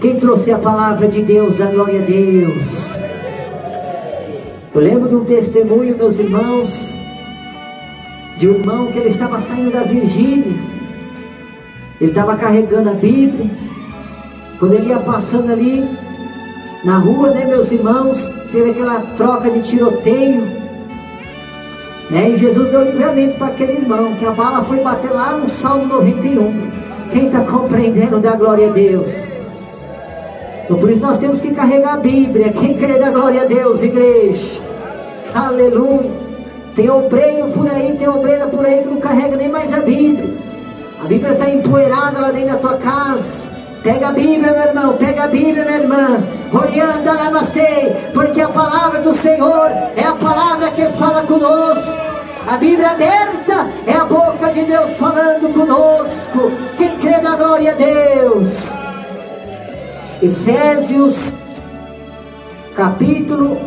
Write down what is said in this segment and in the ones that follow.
Quem trouxe a palavra de Deus, a glória a Deus. Eu lembro de um testemunho, meus irmãos, de um irmão que ele estava saindo da Virgínia. Ele estava carregando a Bíblia. Quando ele ia passando ali na rua, né, meus irmãos, teve aquela troca de tiroteio, né, e Jesus deu livramento para aquele irmão, que a bala foi bater lá no Salmo 91. Quem está compreendendo, dá glória a Deus. Então por isso nós temos que carregar a Bíblia. Quem crê, dá glória a Deus, igreja. Aleluia. Tem obreiro por aí, tem obreira por aí que não carrega nem mais a Bíblia. A Bíblia está empoeirada lá dentro da tua casa. Pega a Bíblia, meu irmão, pega a Bíblia, minha irmã. Orianda, namastê, porque a palavra do Senhor é a palavra que fala conosco. A Bíblia aberta é a boca de Deus falando conosco. Quem crê, dá glória a Deus. Efésios capítulo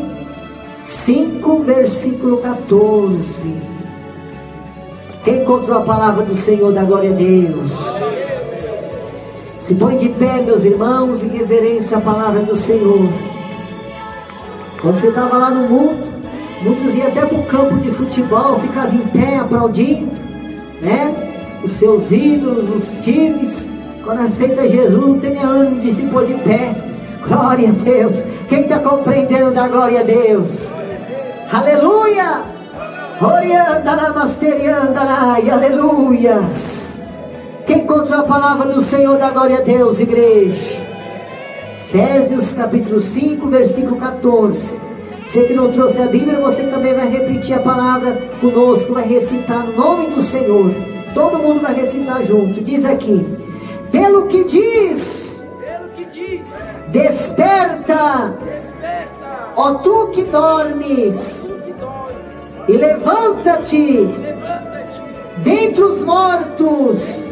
5, versículo 14. Quem encontrou a palavra do Senhor, dá glória a Deus. Se põe de pé, meus irmãos, em reverência à palavra do Senhor. Quando você estava lá no mundo, muitos iam até para o campo de futebol, ficavam em pé aplaudindo, né? Os seus ídolos, os times. Quando aceita Jesus, não tem nem ânimo de se pôr de pé. Glória a Deus. Quem está compreendendo, dá glória a Deus. Aleluia. Orianda, namasterianda, aleluias. Quem encontrou a palavra do Senhor, dá glória a Deus, igreja. Efésios capítulo 5, versículo 14. Você que não trouxe a Bíblia, você também vai repetir a palavra conosco, vai recitar no nome do Senhor. Todo mundo vai recitar junto. Diz aqui: pelo que diz, desperta, ó tu que dormes, e levanta-te dentre os mortos,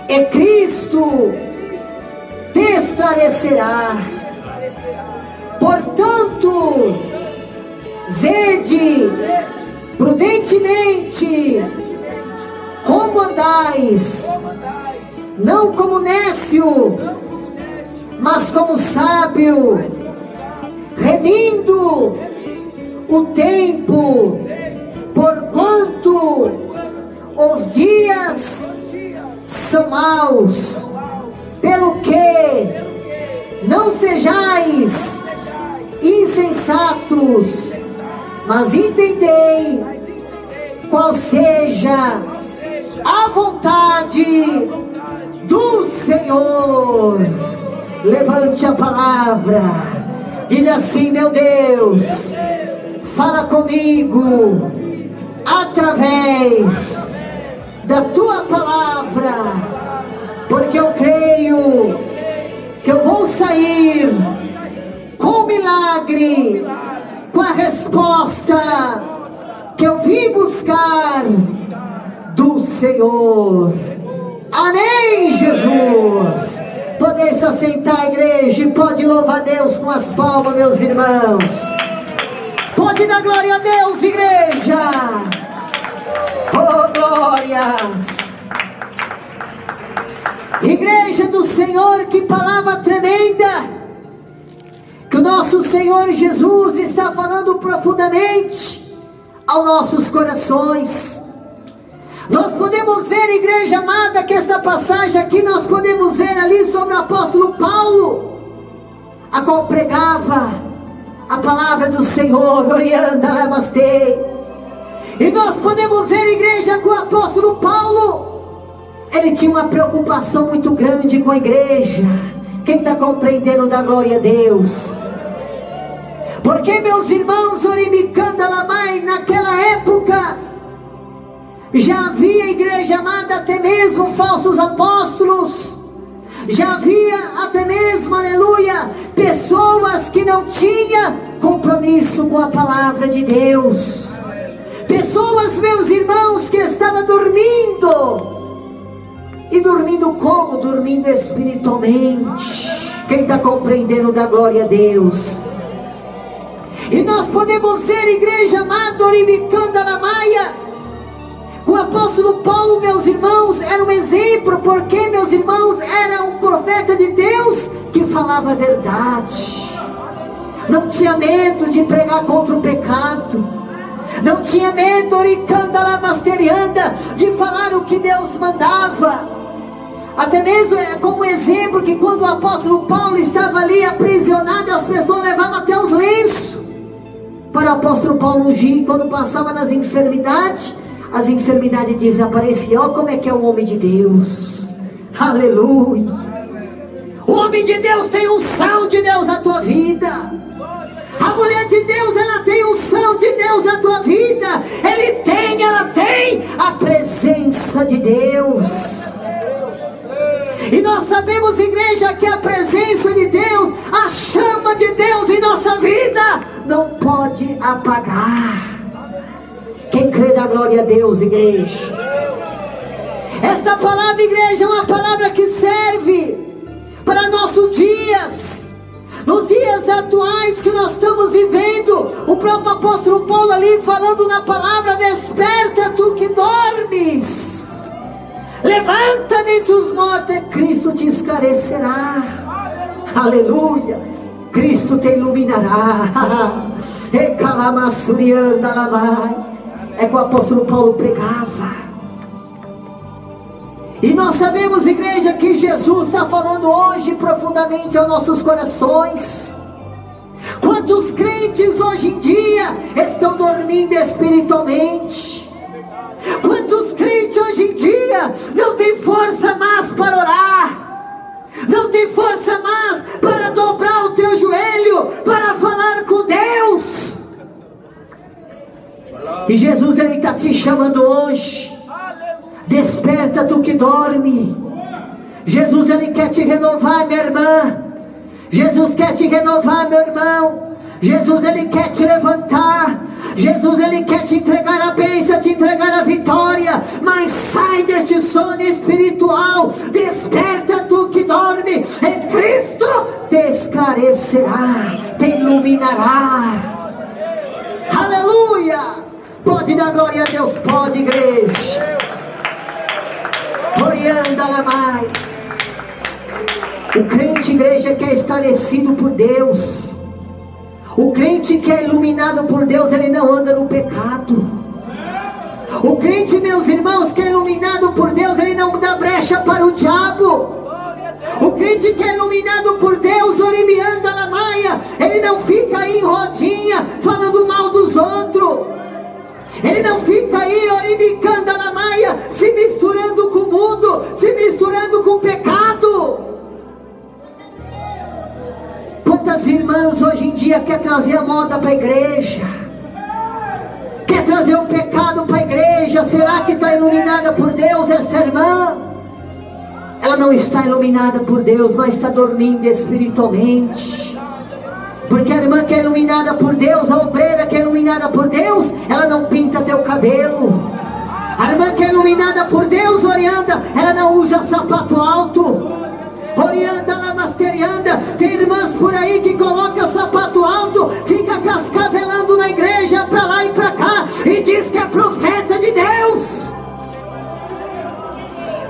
e Cristo te esclarecerá. Portanto, vede prudentemente como andais, não como nécio, mas como sábio, remindo o tempo, porquanto os dias são maus. Pelo que não sejais insensatos, mas entendei qual seja a vontade do Senhor. Levante a palavra, diz assim: meu Deus, fala comigo através da tua palavra, porque eu creio que eu vou sair com milagre, com a resposta que eu vim buscar do Senhor. Amém, Jesus. Podem se assentar, igreja, e pode louvar Deus com as palmas, meus irmãos. Pode dar glória a Deus, igreja. Oh, glórias. Igreja do Senhor, que palavra tremenda que o nosso Senhor Jesus está falando profundamente aos nossos corações. Nós podemos ver, igreja amada, que esta passagem aqui nós podemos ver ali sobre o apóstolo Paulo, a qual pregava a palavra do Senhor. Orianda, namastê. E nós podemos ver, igreja, que o apóstolo Paulo, ele tinha uma preocupação muito grande com a igreja. Quem está compreendendo, dá glória a Deus. Porque, meus irmãos, Orimicanda Lamai, naquela época já havia, igreja amada, até mesmo falsos apóstolos. Já havia até mesmo, aleluia, pessoas que não tinham compromisso com a palavra de Deus. Pessoas, meus irmãos, que estavam dormindo. E dormindo como? Dormindo espiritualmente. Quem está compreendendo, dá glória a Deus. E nós podemos ver, igreja amada, Orimicanda Lamaia, o apóstolo Paulo, meus irmãos, era um exemplo, porque, meus irmãos, era um profeta de Deus falava a verdade, não tinha medo de pregar contra o pecado, não tinha medo, de falar o que Deus mandava. Até mesmo como exemplo, que quando o apóstolo Paulo estava ali aprisionado, as pessoas levavam até os lenços para o apóstolo Paulo ungir. Quando passava nas enfermidades, as enfermidades desapareciam. Olha como é que é o homem de Deus, aleluia. O homem de Deus tem unção de Deus na tua vida. A mulher de Deus, ela tem unção de Deus na tua vida. Ela tem a presença de Deus. E nós sabemos, igreja, que a presença de Deus, a chama de Deus em nossa vida, não pode apagar. Quem crê, dá glória a Deus, igreja. Esta palavra, igreja, é uma palavra que serve para nossos dias. Nos dias atuais que nós estamos vivendo, o próprio apóstolo Paulo ali falando na palavra: desperta tu que dormes, levanta dentre os mortos, Cristo te esclarecerá. Aleluia. Cristo te iluminará. É que o apóstolo Paulo pregava. E nós sabemos, igreja, que Jesus está falando hoje profundamente aos nossos corações. Quantos crentes hoje em dia estão dormindo espiritualmente? Quantos crentes hoje em dia não tem força mais para orar? Não tem força mais para dobrar o teu joelho, para falar com Deus? E Jesus, Ele está te chamando hoje. Desperta tu que dorme. Jesus, Ele quer te renovar, minha irmã. Jesus quer te renovar, meu irmão. Jesus, Ele quer te levantar. Jesus, Ele quer te entregar a bênção, te entregar a vitória. Mas sai deste sono espiritual. Desperta tu que dorme. Em Cristo te esclarecerá, te iluminará. Aleluia. Pode dar glória a Deus, pode, igreja. Orianda Lamai. O crente, igreja, que é esclarecido por Deus, o crente que é iluminado por Deus, ele não anda no pecado. O crente, meus irmãos, que é iluminado por Deus, ele não dá brecha para o diabo. O crente que é iluminado por Deus, Orimianda Lamaia, ele não fica aí em rodinha falando mal dos outros. Ele não fica aí, Orimicanda Lamaia, se misturando com o mundo, se misturando com o pecado. Quantas irmãs hoje em dia quer trazer a moda para a igreja, quer trazer o pecado para a igreja? Será que está iluminada por Deus essa irmã? Ela não está iluminada por Deus, mas está dormindo espiritualmente. Porque a irmã que é iluminada por Deus, a obreira que é iluminada por Deus, ela não pinta teu cabelo. A irmã que é iluminada por Deus, Orianda, ela não usa sapato alto. Orianda, Lamasterianda, tem irmãs por aí que colocam sapato alto, fica cascavelando na igreja, pra lá e pra cá, e diz que é profeta de Deus.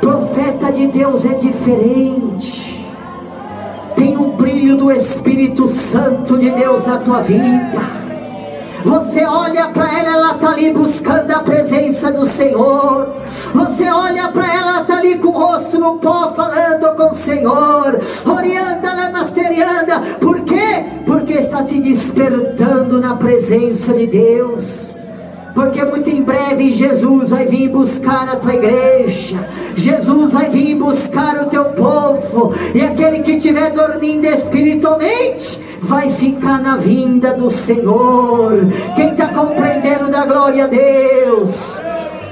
Profeta de Deus é diferente. Tem o brilho do Espírito Santo de Deus na tua vida. Você olha para ela está ali buscando a presença do Senhor. Você olha para ela está ali com o rosto no pó, falando com o Senhor. Orianda, Lamasterianda. Por quê? Porque está te despertando na presença de Deus. Porque muito em breve Jesus vai vir buscar a tua igreja. Jesus vai vir buscar o teu povo. E aquele que estiver dormindo espiritualmente vai ficar na vinda do Senhor. Quem está compreendendo, dá glória a Deus.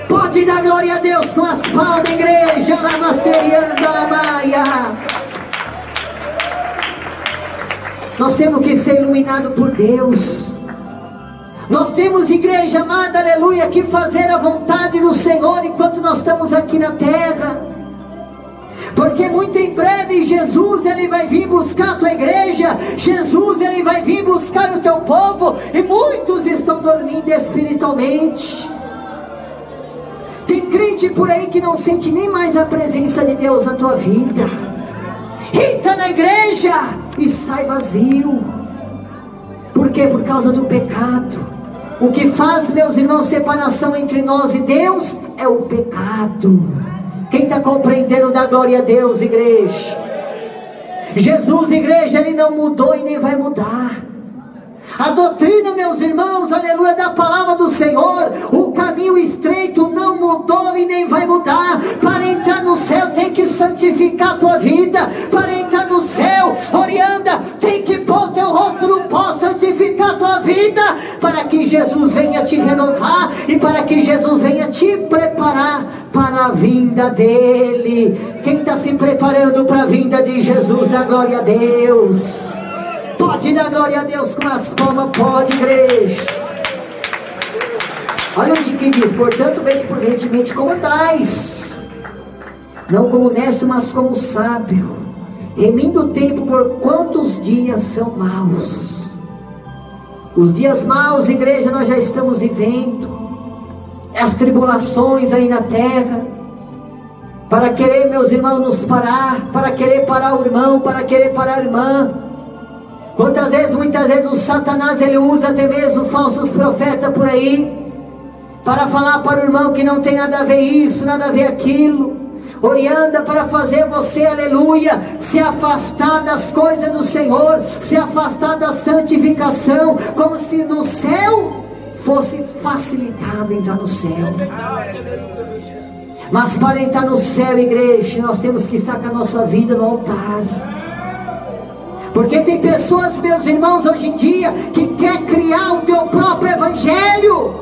Pode dar glória a Deus com as palmas, igreja. Lamasterianda, Lamaia. Nós temos que ser iluminados por Deus. Nós temos, igreja amada, aleluia, que fazer a vontade do Senhor enquanto nós estamos aqui na terra. Porque muito em breve Jesus, Ele vai vir buscar a tua igreja. Jesus, Ele vai vir buscar o teu povo. E muitos estão dormindo espiritualmente. Tem crente por aí que não sente nem mais a presença de Deus na tua vida. Entra na igreja, e sai vazio. Por quê? Por causa do pecado. O que faz, meus irmãos, separação entre nós e Deus é o pecado. Quem está compreendendo, dá glória a Deus, igreja. Jesus, igreja, Ele não mudou e nem vai mudar. A doutrina, meus irmãos, aleluia, da palavra do Senhor, o caminho estreito não mudou e nem vai mudar. Para entrar no céu tem que santificar a tua vida. Para entrar no céu, Orianda, tem que pôr teu rosto no pó, santificar a tua vida, para que Jesus venha te renovar e para que Jesus venha te preparar para a vinda dele. Quem está se preparando para a vinda de Jesus, dá glória a Deus. Pode dar glória a Deus com as palmas, pode, igreja. Olha onde que diz: portanto, vede prudentemente como andais, não como necio, mas como sábio, remindo o tempo, por quantos dias são maus. Os dias maus, igreja, nós já estamos vivendo. As tribulações aí na terra, para querer, meus irmãos, nos parar, para querer parar o irmão, para querer parar a irmã. Quantas vezes, muitas vezes o Satanás, ele usa até mesmo falsos profetas por aí, para falar para o irmão que não tem nada a ver isso, nada a ver aquilo. Orienta para fazer você, aleluia, se afastar das coisas do Senhor, se afastar da santificação, como se no céu fosse facilitado entrar no céu. Mas para entrar no céu, igreja, nós temos que estar com a nossa vida no altar. Porque tem pessoas, meus irmãos, hoje em dia, que quer criar o teu próprio evangelho.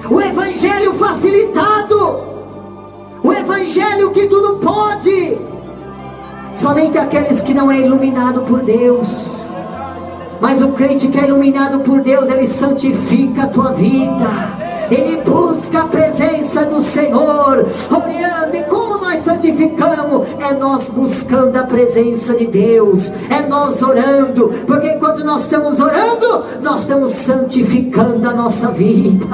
O evangelho facilitado. O evangelho que tudo pode. Somente aqueles que não é iluminado por Deus. Mas o crente que é iluminado por Deus, ele santifica a tua vida. Ele busca a presença do Senhor. Orando, e como nós santificamos? É nós buscando a presença de Deus, é nós orando, porque enquanto nós estamos orando, nós estamos santificando a nossa vida.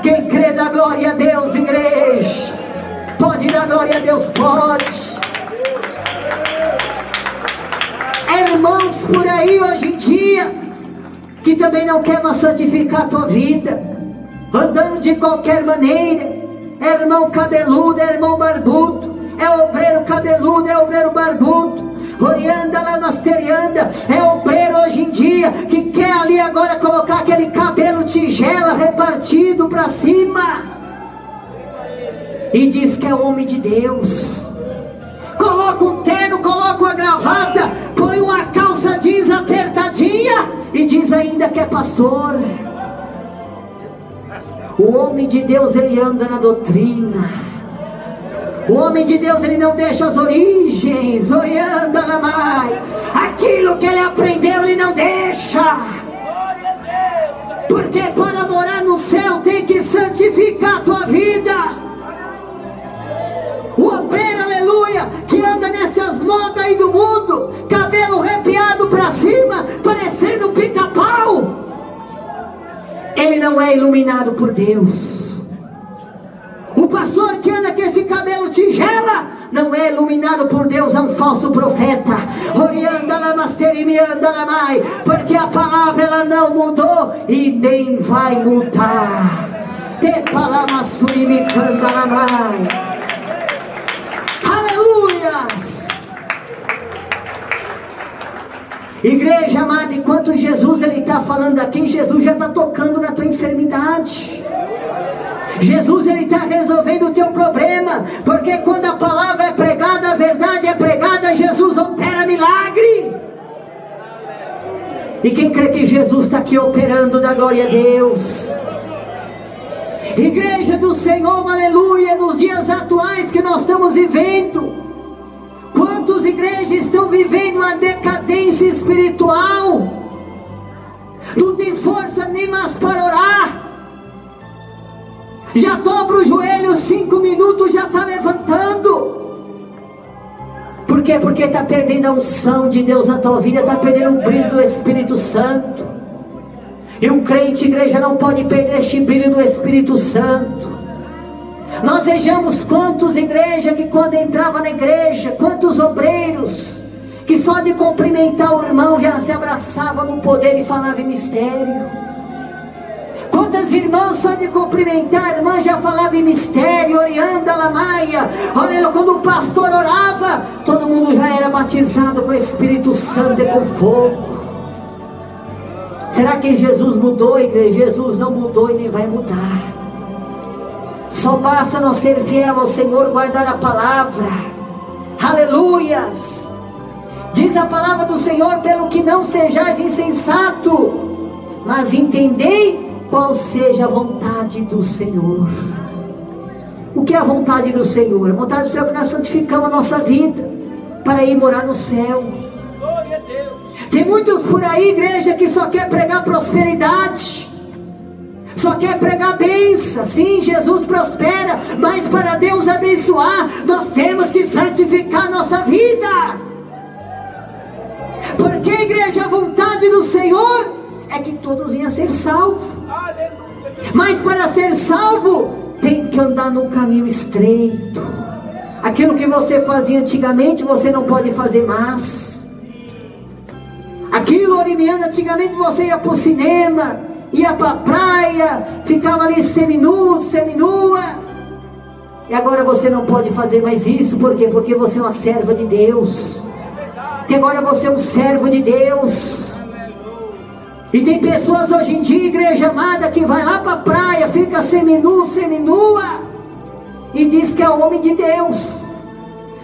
Quem crê, dá glória a Deus, igreja. Pode dar glória a Deus, pode. Irmãos por aí hoje em dia, que também não quer mais santificar a tua vida, andando de qualquer maneira. É irmão cabeludo, é irmão barbudo, é obreiro cabeludo, é obreiro barbudo, orianda, lamasterianda, é obreiro hoje em dia, que quer ali agora colocar aquele cabelo tigela repartido para cima, e diz que é homem de Deus. Coloca um terno, coloca uma gravata, põe uma calça jeans apertadinha, e diz ainda que é pastor. O homem de Deus, ele anda na doutrina. O homem de Deus, ele não deixa as origens. Orianda na mais. Aquilo que ele aprendeu, ele não deixa. Porque para morar no céu tem que santificar a tua vida. O obreiro, aleluia, que anda nessas modas aí do mundo, cabelo arrepiado para cima, parecendo pica-pau, ele não é iluminado por Deus. O pastor que anda com esse cabelo tigela não é iluminado por Deus, é um falso profeta. Porque a palavra ela não mudou e nem vai mudar. Aleluias. Igreja amada, enquanto Jesus ele está falando aqui, Jesus já está tocando na tua enfermidade. Jesus ele está resolvendo o teu problema, porque quando a palavra é pregada, a verdade é pregada, Jesus opera milagre. E quem crê que Jesus está aqui operando, dá glória a Deus. Igreja do Senhor, aleluia, nos dias atuais que nós estamos vivendo, quantas igrejas estão vivendo a decadência espiritual? Não tem força nem mais para orar. Já dobra o joelho 5 minutos, já está levantando. Por quê? Porque está perdendo a unção de Deus na tua vida, está perdendo o brilho do Espírito Santo. E um crente, igreja, não pode perder este brilho do Espírito Santo. Nós vejamos quantos igrejas que quando entrava na igreja, quantos obreiros que só de cumprimentar o irmão já se abraçava no poder e falava em mistério? Quantas irmãs só de cumprimentar a irmã já falava em mistério, Orianda Lamaia? Olha, quando o pastor orava, todo mundo já era batizado com o Espírito Santo e com fogo. Será que Jesus mudou, igreja? Jesus não mudou e nem vai mudar. Só basta nós ser fiel ao Senhor, guardar a palavra. Aleluias! Diz a palavra do Senhor: pelo que não sejais insensato, mas entendei qual seja a vontade do Senhor. O que é a vontade do Senhor? A vontade do Senhor é que nós santificamos a nossa vida para ir morar no céu. Glória a Deus. Tem muitos por aí, igreja, que só quer pregar prosperidade, só quer pregar bênção. Sim, Jesus prospera, mas para Deus abençoar, nós temos que santificar nossa vida. Porque, igreja, a vontade do Senhor é que todos venham a ser salvos. Mas para ser salvo, tem que andar num caminho estreito. Aquilo que você fazia antigamente, você não pode fazer mais. Aquilo, Orimiana, antigamente você ia para o cinema, ia para a praia, ficava ali seminu, seminua. E agora você não pode fazer mais isso. Por quê? Porque você é uma serva de Deus. Porque agora você é um servo de Deus. E tem pessoas hoje em dia, igreja amada, que vai lá para a praia, fica seminu, seminua, e diz que é homem de Deus.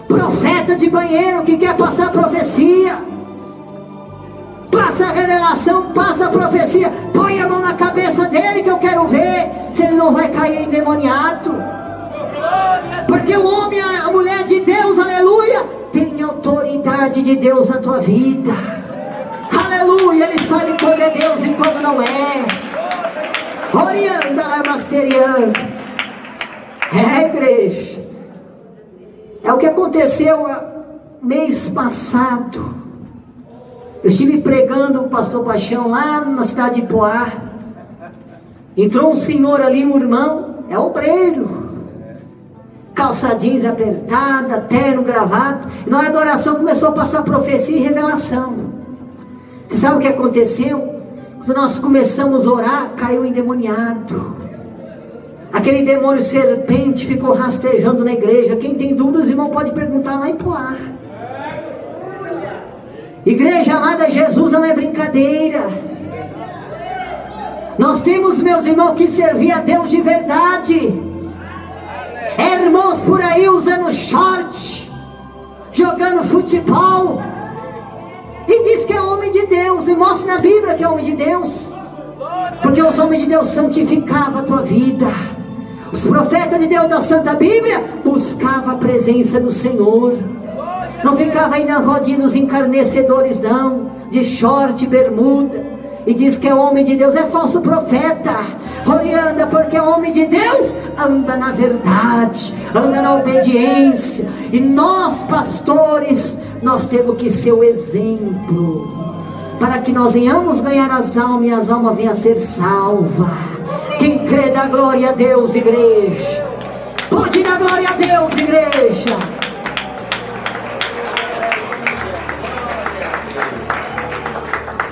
Profeta de banheiro que quer passar profecia, passa a revelação, passa a profecia, põe a mão na cabeça dele que eu quero ver se ele não vai cair endemoniado. Porque o homem, a mulher de Deus, aleluia, tem autoridade de Deus na tua vida. Aleluia, ele sabe quando é Deus e quando não é. Orianda Lamasteriano. É, igreja. É o que aconteceu mês passado. Eu estive pregando o pastor Paixão lá na cidade de Poá. Entrou um senhor ali, um irmão, é obreiro, calça jeans apertada, terno, gravata. E na hora da oração começou a passar profecia e revelação. Você sabe o que aconteceu? Quando nós começamos a orar, caiu endemoniado. Aquele demônio serpente ficou rastejando na igreja. Quem tem dúvidas, irmão, pode perguntar lá em Poá. Igreja amada, Jesus não é brincadeira. Nós temos, meus irmãos, que servir a Deus de verdade. É irmãos por aí usando short, jogando futebol, e diz que é homem de Deus, e mostra na Bíblia que é homem de Deus. Porque os homens de Deus santificavam a tua vida. Os profetas de Deus da Santa Bíblia buscavam a presença do Senhor. Não ficava aí nas rodinhas dos encarnecedores não, de short, bermuda, e diz que é homem de Deus. É falso profeta. Orianda, porque é homem de Deus, anda na verdade, anda na obediência. E nós, pastores, nós temos que ser o exemplo, para que nós venhamos ganhar as almas, e as almas venham a ser salvas. Quem crê, dá glória a Deus, igreja. Pode dar glória a Deus, igreja.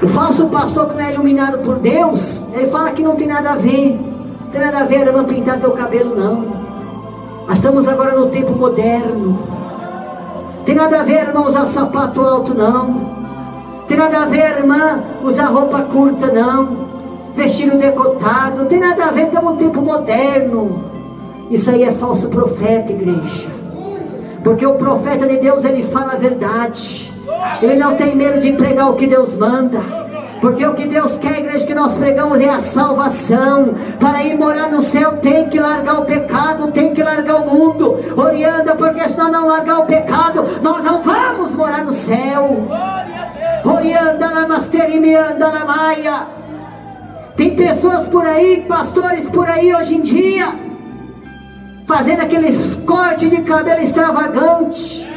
O falso pastor que não é iluminado por Deus, ele fala que não tem nada a ver. Não tem nada a ver, irmã, pintar teu cabelo, não. Nós estamos agora no tempo moderno. Tem nada a ver, irmã, usar sapato alto, não. Tem nada a ver, irmã, usar roupa curta, não. Vestir o decotado, não tem nada a ver, estamos no tempo moderno. Isso aí é falso profeta, igreja. Porque o profeta de Deus, ele fala a verdade. Ele não tem medo de pregar o que Deus manda. Porque o que Deus quer, igreja, que nós pregamos é a salvação. Para ir morar no céu tem que largar o pecado, tem que largar o mundo. Orianda, porque se nós não largar o pecado, nós não vamos morar no céu. Orianda na masterimianda na maia. Tem pessoas por aí, pastores por aí hoje em dia, fazendo aqueles cortes de cabelo extravagante.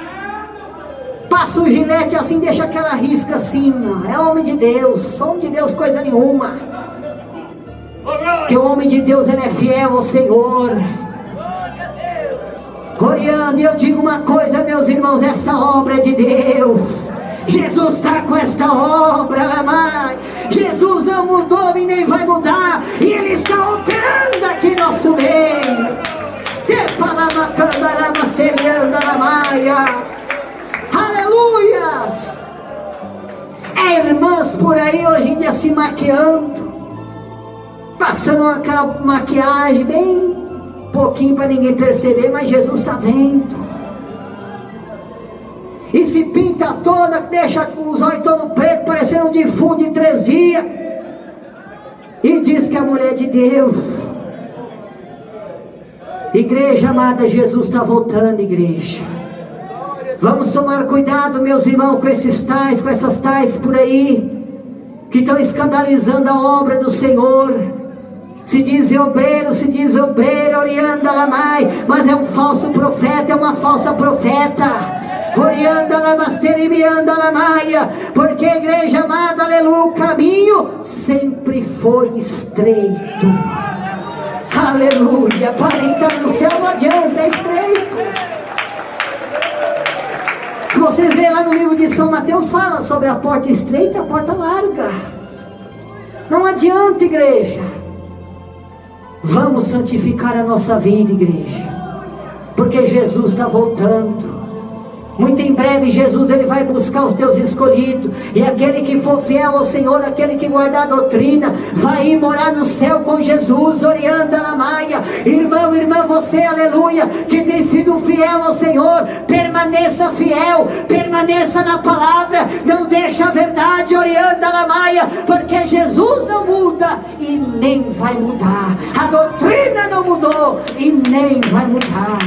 Passa o gilete assim, deixa aquela risca assim, ó. É homem de Deus, homem de Deus coisa nenhuma. Porque o homem de Deus, ele é fiel ao Senhor. Glória a Deus. Eu digo uma coisa, meus irmãos, esta obra é de Deus. mudar, e Ele está operando aqui em nosso meio. Aleluias! Irmãs por aí hoje em dia se maquiando, passando aquela maquiagem bem pouquinho para ninguém perceber, mas Jesus está vendo. E se pinta toda, deixa os olhos todo preto, parecendo um defunto de 3 dias, e diz que é a mulher de Deus. Igreja amada, Jesus está voltando, igreja. Vamos tomar cuidado, meus irmãos, com esses tais, com essas tais por aí, que estão escandalizando a obra do Senhor. Se diz obreiro, orianda lamai, mas é um falso profeta, é uma falsa profeta. Orianda lamasteribianda lamaia, porque a igreja amada, aleluia, o caminho sempre foi estreito. Aleluia, para entrar no céu não adianta, é estreito. Se vocês verem lá no livro de São Mateus, fala sobre a porta estreita e a porta larga. Não adianta, igreja. Vamos santificar a nossa vida, igreja, porque Jesus está voltando. Muito em breve Jesus ele vai buscar os teus escolhidos, e aquele que for fiel ao Senhor, aquele que guardar a doutrina, vai ir morar no céu com Jesus. Orianda na maia, irmão, irmã, você, aleluia, que tem sido fiel ao Senhor, permaneça fiel, permaneça na palavra, não deixa a verdade, orianda na maia, porque Jesus não muda e nem vai mudar, a doutrina não mudou e nem vai mudar.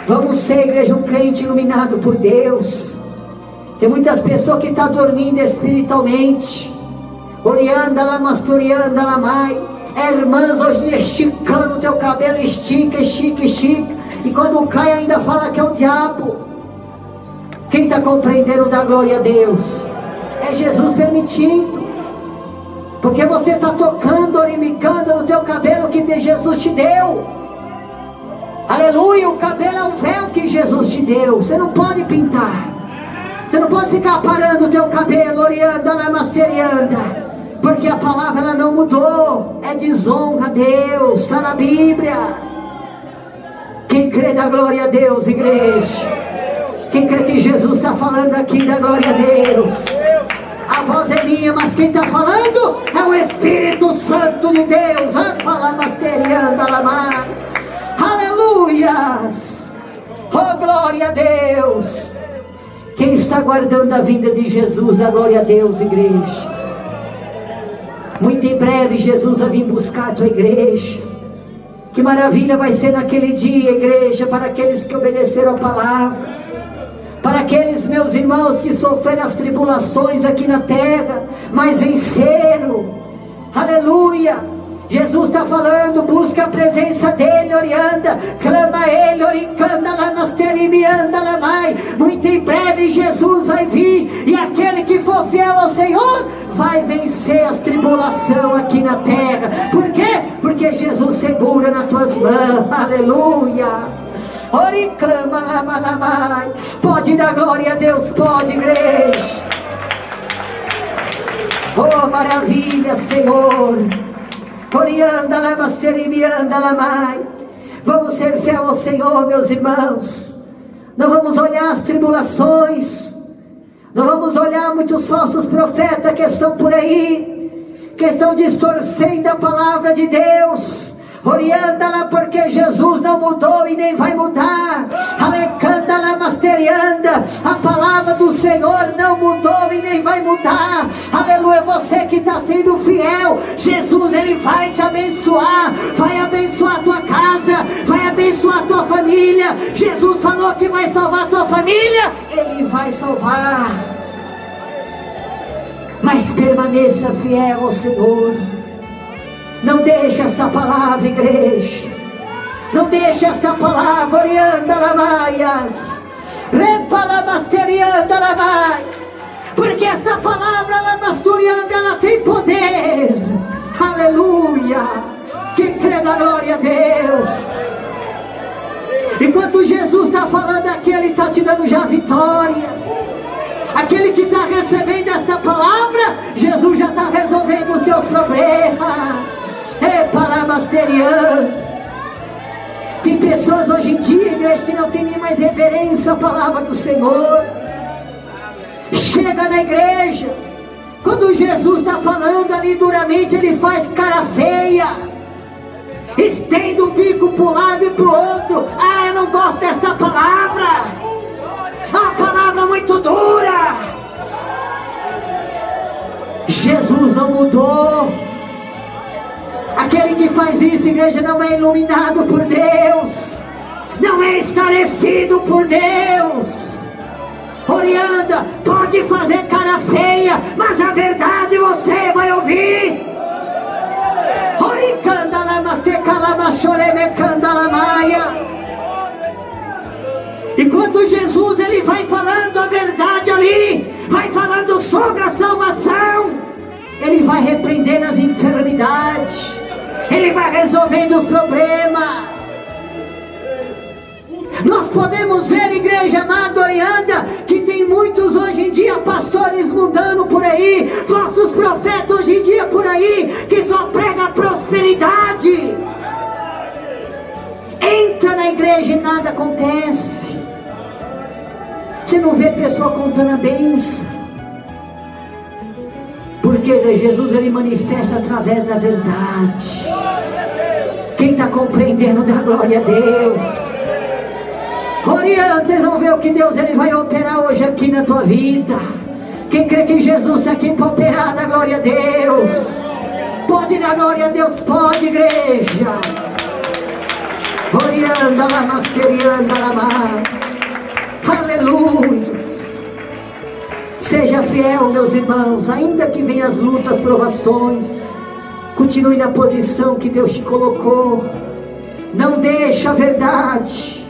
Vamos ser, igreja, um crente iluminado por Deus. Tem muitas pessoas que estão dormindo espiritualmente. Orianda lá, mastorianda lá, mai. Irmãs hoje esticando o teu cabelo, estica. E quando cai ainda fala que é o diabo. Quem está compreendendo da glória a Deus? É Jesus permitindo. Porque você está tocando, orimicando no teu cabelo que Jesus te deu. Aleluia, o cabelo é o véu que Jesus te deu. Você não pode pintar. Você não pode ficar parando o teu cabelo, orianda, lamasterianda. Porque a palavra ela não mudou. É desonra a Deus, está na Bíblia. Quem crê da glória a Deus, igreja? Quem crê que Jesus está falando aqui da glória a Deus? A voz é minha, mas quem está falando é o Espírito Santo de Deus. Aleluias! Oh, glória a Deus! Quem está guardando a vinda de Jesus, da glória a Deus, igreja? Muito em breve Jesus vai vir buscar a tua igreja. Que maravilha vai ser naquele dia, igreja, para aqueles que obedeceram a palavra. Para aqueles meus irmãos que sofreram as tribulações aqui na terra, mas venceram. Aleluia! Jesus está falando, busca a presença dele, orianda, clama a ele, oricanda lá nas terimianda lá mai. Muito em breve Jesus vai vir, e aquele que for fiel ao Senhor vai vencer as tribulações aqui na terra. Por quê? Porque Jesus segura nas tuas mãos. Aleluia! Oriclama lamanamai. Pode dar glória a Deus, pode, igreja. Oh, maravilha, Senhor. Orianda lamasterimianda lamai. Vamos ser fiel ao Senhor, meus irmãos. Não vamos olhar as tribulações. Não vamos olhar muitos falsos profetas que estão por aí, que estão distorcendo a palavra de Deus. Orianda-la, porque Jesus não mudou e nem vai mudar. Alecanda-la, masterianda. A palavra do Senhor não mudou e nem vai mudar. Aleluia, você que está sendo fiel, Jesus ele vai te abençoar. Vai abençoar a tua casa, vai abençoar a tua família. Jesus falou que vai salvar a tua família, ele vai salvar. Mas permaneça fiel ao Senhor. Não deixe esta palavra, igreja. Não deixe esta palavra, orianda lamaias. Repalamasterianda lamai. Porque esta palavra lamasturianda, ela tem poder. Aleluia. Quem crê da glória a Deus. Enquanto Jesus está falando aqui, ele está te dando já a vitória. Aquele que está recebendo esta palavra, Jesus já está resolvendo os teus problemas. É palavasteriano. Tem pessoas hoje em dia, igreja, que não tem nem mais reverência à palavra do Senhor. Chega na igreja, quando Jesus está falando ali duramente, ele faz cara feia, estende o bico para um lado e para o outro. Ah, eu não gosto desta palavra, a palavra é muito dura. Jesus não mudou. Aquele que faz isso, igreja, não é iluminado por Deus, não é esclarecido por Deus. Orianda, pode fazer cara feia, mas a verdade você vai ouvir. Enquanto Jesus ele vai falando a verdade ali, vai falando sobre a salvação, ele vai repreendendo as enfermidades, ele vai resolvendo os problemas. Nós podemos ver, igreja amada Orianda, que tem muitos hoje em dia pastores mundando por aí, nossos profetas hoje em dia por aí, que só prega prosperidade. Entra na igreja e nada acontece. Você não vê pessoa contando a bênção, porque Jesus ele manifesta através da verdade. Quem está compreendendo, dá glória a Deus. Orienta, vocês vão ver o que Deus ele vai operar hoje aqui na tua vida. Quem crê que Jesus está aqui para operar, dá glória a Deus. Pode dar glória a Deus, pode, igreja. Orianda lá, masterianda lá, aleluia. Seja fiel, meus irmãos, ainda que venham as lutas, provações, continue na posição que Deus te colocou. Não deixe a verdade.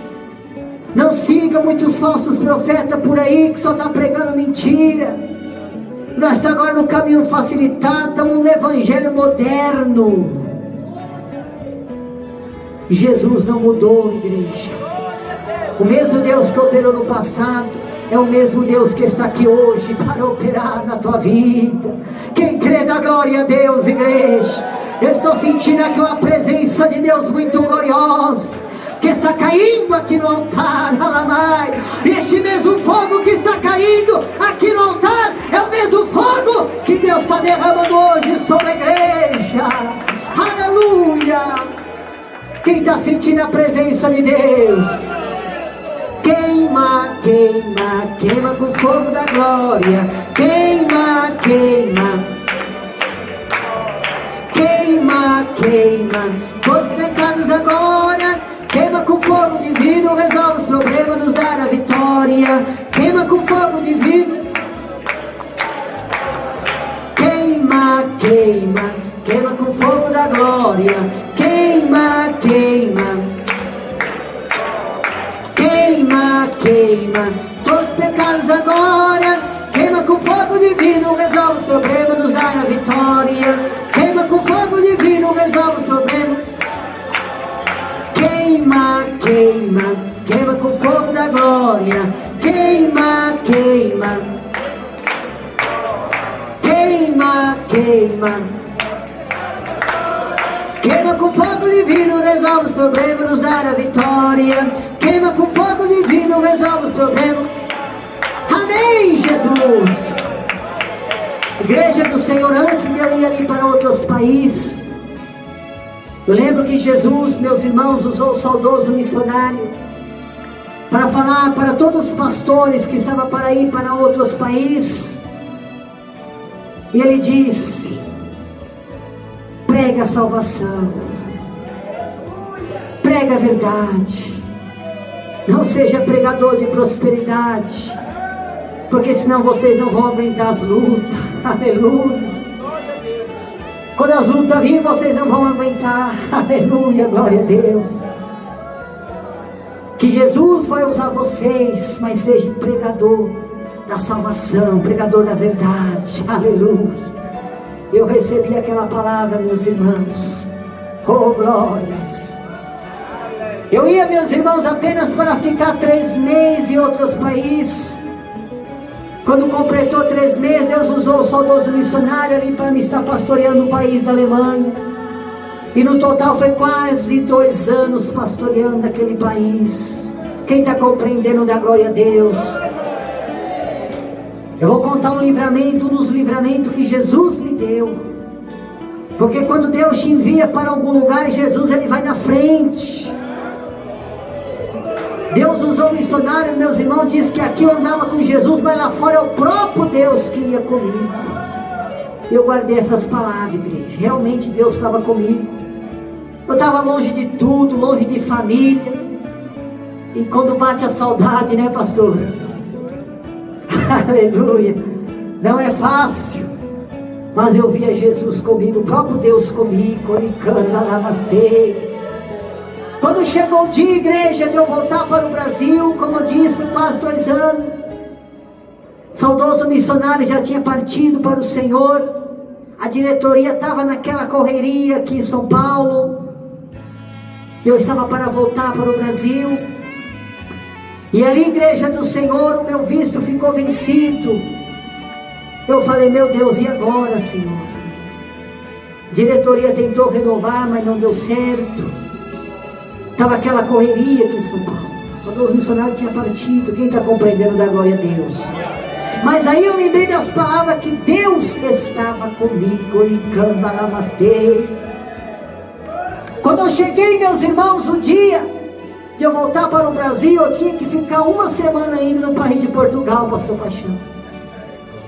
Não siga muitos falsos profetas por aí que só está pregando mentira. Nós estamos agora no caminho facilitado, estamos no evangelho moderno. Jesus não mudou, igreja. O mesmo Deus que operou no passado é o mesmo Deus que está aqui hoje para operar na tua vida. Quem crê dá glória a Deus, igreja. Eu estou sentindo aqui uma presença de Deus muito gloriosa, que está caindo aqui no altar, alamai. Este mesmo fogo que está caindo aqui no altar é o mesmo fogo que Deus está derramando hoje sobre a igreja. Aleluia. Quem está sentindo a presença de Deus? Queima, queima, queima com fogo da glória. Queima, queima, queima, queima todos os pecados agora. Queima com fogo divino, resolve os problemas, nos dá a vitória. Queima com fogo divino. Queima, queima, queima com fogo da glória. Queima, queima, queima, queima todos os pecados agora. Queima com fogo divino, resolve os problemas, nos dá a vitória. Queima com fogo divino, resolve os problemas. Queima, queima, queima com fogo da glória. Queima, queima, queima, queima, queima com fogo divino, resolve os problemas, nos dá a vitória. Queima com fogo divino, resolve os problemas. Amém, Jesus. Igreja do Senhor, antes de eu ir ali para outros países, eu lembro que Jesus, meus irmãos, usou o saudoso missionário para falar para todos os pastores que estavam para ir para outros países. E ele disse: prega a salvação, prega a verdade, não seja pregador de prosperidade, porque senão vocês não vão aguentar as lutas. Aleluia. Quando as lutas virem, vocês não vão aguentar. Aleluia, glória a Deus. Que Jesus vai usar vocês, mas seja pregador da salvação, pregador da verdade. Aleluia. Eu recebi aquela palavra, meus irmãos. Oh, glórias. Eu ia, meus irmãos, apenas para ficar 3 meses em outros países. Quando completou 3 meses, Deus usou o saudoso missionário ali para me estar pastoreando o país da Alemanha. E no total foi quase 2 anos pastoreando aquele país. Quem está compreendendo, da glória a Deus. Eu vou contar um dos livramentos que Jesus me deu. Porque quando Deus te envia para algum lugar, Jesus, Ele vai na frente. Deus usou um missionário, meus irmãos, disse que aqui eu andava com Jesus, mas lá fora é o próprio Deus que ia comigo. Eu guardei essas palavras, igreja. Realmente Deus estava comigo. Eu estava longe de tudo, longe de família. E quando bate a saudade, né, pastor? Aleluia. Não é fácil. Mas eu via Jesus comigo, o próprio Deus comigo. Quando chegou o dia, igreja, de eu voltar para o Brasil, como eu disse, foi quase 2 anos. Saudoso missionário já tinha partido para o Senhor. A diretoria estava naquela correria aqui em São Paulo. Eu estava para voltar para o Brasil. E ali, igreja do Senhor, o meu visto ficou vencido. Eu falei, meu Deus, e agora, Senhor? A diretoria tentou renovar, mas não deu certo. Estava aquela correria aqui em São Paulo. Quando o missionário tinha partido. Quem está compreendendo, da glória a Deus? Mas aí eu lembrei das palavras que Deus estava comigo. Quando eu cheguei, meus irmãos, o dia de eu voltar para o Brasil, eu tinha que ficar 1 semana ainda no país de Portugal, pastor Paixão.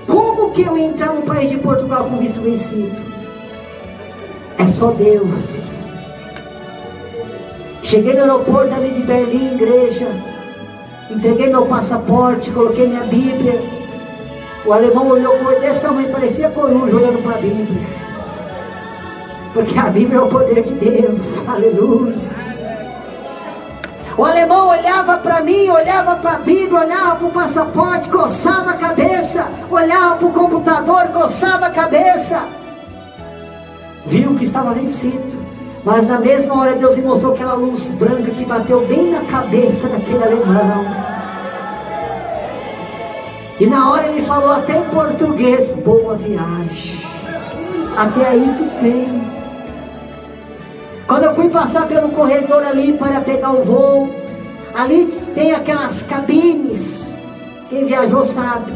Como que eu ia entrar no país de Portugal com visto vencido? É só Deus. Cheguei no aeroporto ali de Berlim, igreja. Entreguei meu passaporte, coloquei minha Bíblia. O alemão olhou com o olho desse tamanho, parecia coruja olhando para a Bíblia. Porque a Bíblia é o poder de Deus. Aleluia. O alemão olhava para mim, olhava para a Bíblia, olhava para o passaporte, coçava a cabeça. Olhava para o computador, coçava a cabeça. Viu que estava vencido. Mas na mesma hora Deus me mostrou aquela luz branca que bateu bem na cabeça daquele alemão. E na hora ele falou até em português, boa viagem. Até aí tudo bem. Quando eu fui passar pelo corredor ali para pegar o voo, ali tem aquelas cabines, quem viajou sabe,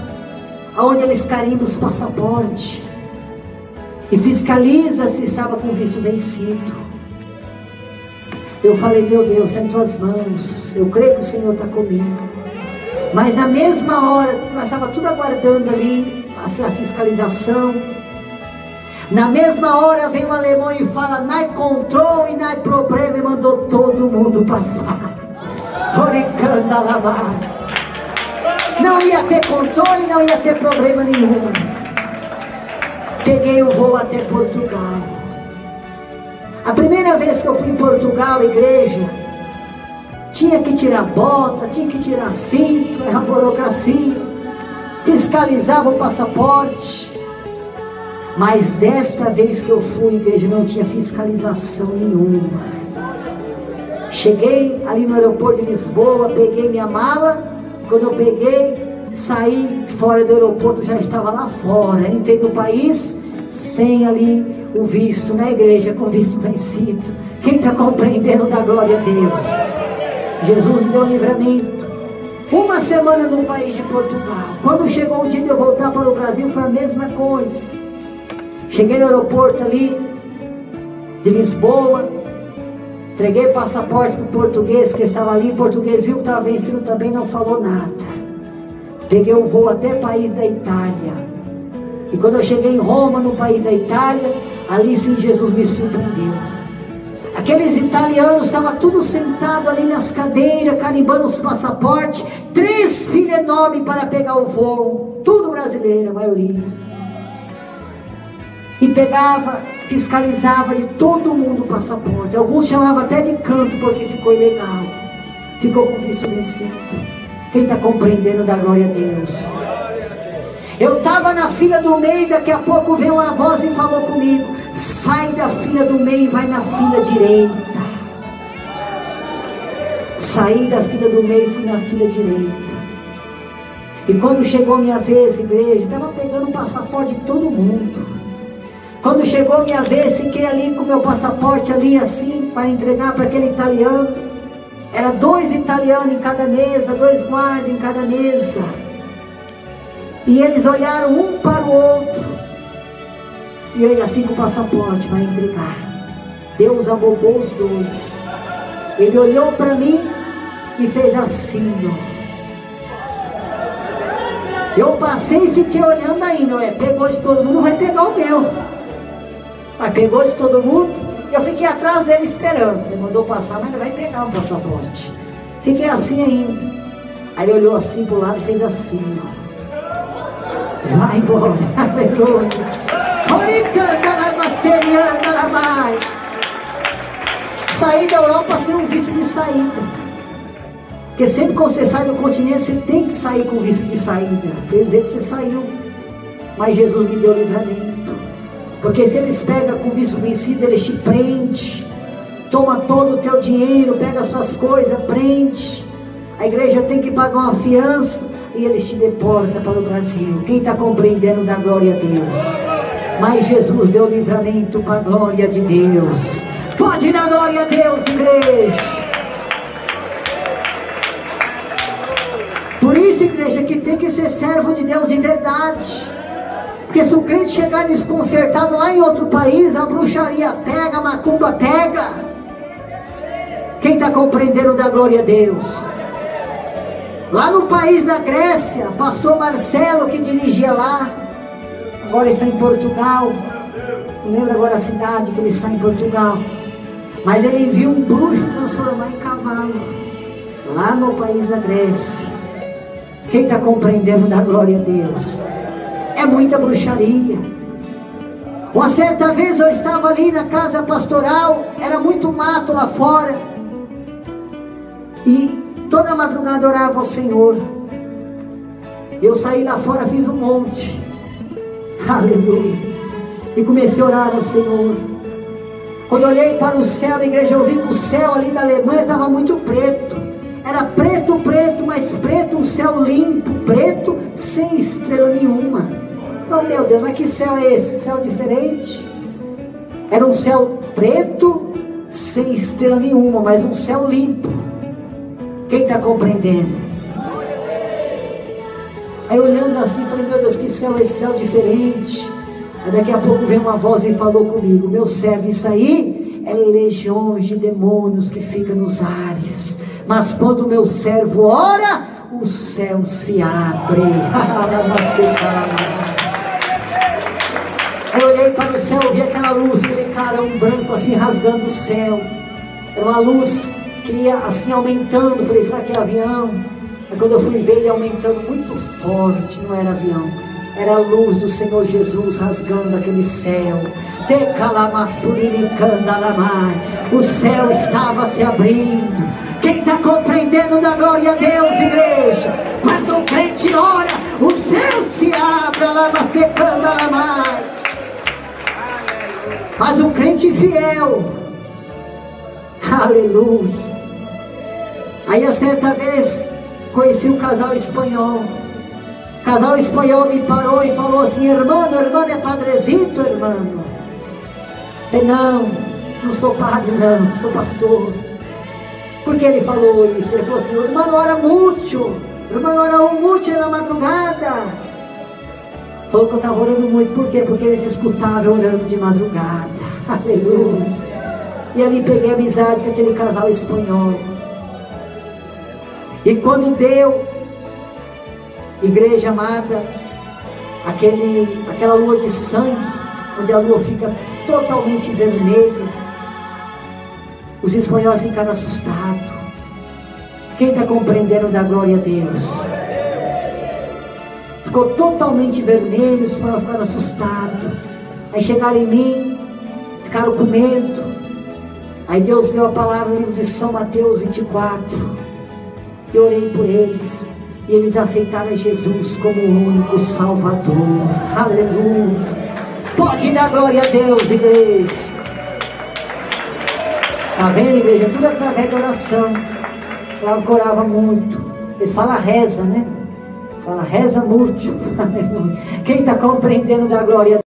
onde eles carimbam os passaportes e fiscaliza se estava com visto vencido. Eu falei, meu Deus, está em tuas mãos, eu creio que o Senhor está comigo. Mas na mesma hora, nós estávamos tudo aguardando ali a fiscalização. Na mesma hora vem um alemão e fala, não há controle, não há problema, e mandou todo mundo passar. Não ia ter controle, não ia ter problema nenhum. Peguei o voo até Portugal. A primeira vez que eu fui em Portugal, igreja, tinha que tirar bota, tinha que tirar cinto, era a burocracia, fiscalizava o passaporte. Mas desta vez que eu fui, igreja, não tinha fiscalização nenhuma. Cheguei ali no aeroporto de Lisboa, peguei minha mala. Quando eu peguei, saí fora do aeroporto, já estava lá fora. Entrei no país sem ali o visto, na igreja com visto vencido. Quem está compreendendo, da glória a Deus? Jesus me deu livramento. 1 semana no país de Portugal. Quando chegou o dia de eu voltar para o Brasil, foi a mesma coisa. Cheguei no aeroporto ali de Lisboa, entreguei o passaporte para o português que estava ali. O português viu que estava vencido também, não falou nada. Peguei o voo até o país da Itália. E quando eu cheguei em Roma, no país da Itália, ali sim Jesus me surpreendeu. Aqueles italianos estavam tudo sentados ali nas cadeiras, carimbando os passaportes. 3 filas enormes para pegar o voo. Tudo brasileiro, a maioria. E pegava, fiscalizava de todo mundo o passaporte. Alguns chamavam até de canto porque ficou ilegal. Ficou com visto vencido. Quem está compreendendo, da glória a Deus? Eu estava na fila do meio, daqui a pouco veio uma voz e falou comigo, sai da fila do meio e vai na fila direita. Saí da fila do meio e fui na fila direita. E quando chegou a minha vez, igreja, estava pegando o passaporte de todo mundo. Quando chegou a minha vez, fiquei ali com o meu passaporte ali assim, para entregar para aquele italiano. Era 2 italianos em cada mesa, 2 guardas em cada mesa. E eles olharam um para o outro. E ele assim com o passaporte vai entregar. Deus abobou os 2. Ele olhou para mim e fez assim, ó. Eu passei e fiquei olhando ainda, pegou de todo mundo, não vai pegar o meu. Mas pegou de todo mundo, eu fiquei atrás dele esperando. Ele mandou passar, mas não vai pegar o passaporte. Fiquei assim ainda. Aí ele olhou assim pro lado e fez assim, ó. Vai embora, aleluia. Sair da Europa sem um visto de saída. Porque sempre que você sai do continente, você tem que sair com visto de saída. Quer dizer que você saiu. Mas Jesus me deu livramento. Porque se eles pegam com visto vencido, eles te prendem. Toma todo o teu dinheiro, pega as suas coisas, prende. A igreja tem que pagar uma fiança e eles te deportam para o Brasil. Quem está compreendendo, dá glória a Deus. Mas Jesus deu livramento para a glória de Deus. Pode dar glória a Deus, igreja. Por isso, igreja, que tem que ser servo de Deus de verdade. Porque se o crente chegar desconcertado lá em outro país, a bruxaria pega, a macumba pega. Quem está compreendendo, dá glória a Deus. Lá no país da Grécia, pastor Marcelo, que dirigia lá, agora está em Portugal. Não lembro agora a cidade que ele está em Portugal. Mas ele viu um bruxo transformar em cavalo, lá no país da Grécia. Quem está compreendendo, dá glória a Deus. É muita bruxaria. Uma certa vez eu estava ali na casa pastoral, era muito mato lá fora, e toda madrugada orava ao Senhor. Eu saí lá fora, fiz um monte, aleluia, e comecei a orar ao Senhor. Quando eu olhei para o céu, igreja, eu vi que o céu ali da Alemanha estava muito preto. Era preto, preto, mas preto, um céu limpo, preto, sem estrela nenhuma. Oh meu Deus, mas que céu é esse? Céu diferente. Era um céu preto, sem estrela nenhuma, mas um céu limpo. Quem está compreendendo? Aí olhando assim, falei, meu Deus, que céu é esse? Céu diferente. Aí daqui a pouco veio uma voz e falou comigo, meu servo, isso aí é legiões de demônios que ficam nos ares. Mas quando o meu servo ora, o céu se abre. Aí eu olhei para o céu, vi aquela luz, aquele clarão branco assim rasgando o céu. Era uma luz que ia assim aumentando. Falei, será que é avião? Aí quando eu fui ver, ia aumentando muito forte. Não era avião, era a luz do Senhor Jesus rasgando aquele céu. O céu estava se abrindo. Quem está compreendendo, dá glória a Deus, igreja. Quando o crente ora, o céu se abre. Mas um crente fiel, aleluia. Aí a certa vez conheci um casal espanhol. O casal espanhol me parou e falou assim, irmão, é padrecito, irmão? Eu não sou padre não, sou pastor. Por que ele falou isso? Ele falou assim, o irmão ora muito, na madrugada. Falou que eu estava orando muito. Por quê? Porque ele se escutava orando de madrugada. Aleluia. E ali peguei amizade com aquele casal espanhol. E quando deu, igreja amada, aquela lua de sangue, onde a lua fica totalmente vermelha, os espanhóis ficaram assustados. Quem está compreendendo, dá glória a Deus. Ficou totalmente vermelho, os espanhóis ficaram assustados. Aí chegaram em mim, ficaram com medo. Aí Deus deu a palavra no livro de São Mateus 24. Eu orei por eles, e eles aceitaram Jesus como o único Salvador. Aleluia. Pode dar glória a Deus, igreja. Está vendo, igreja? Tudo através da oração. Ela orava muito. Eles falam reza, né? Fala, reza muito. Quem está compreendendo da glória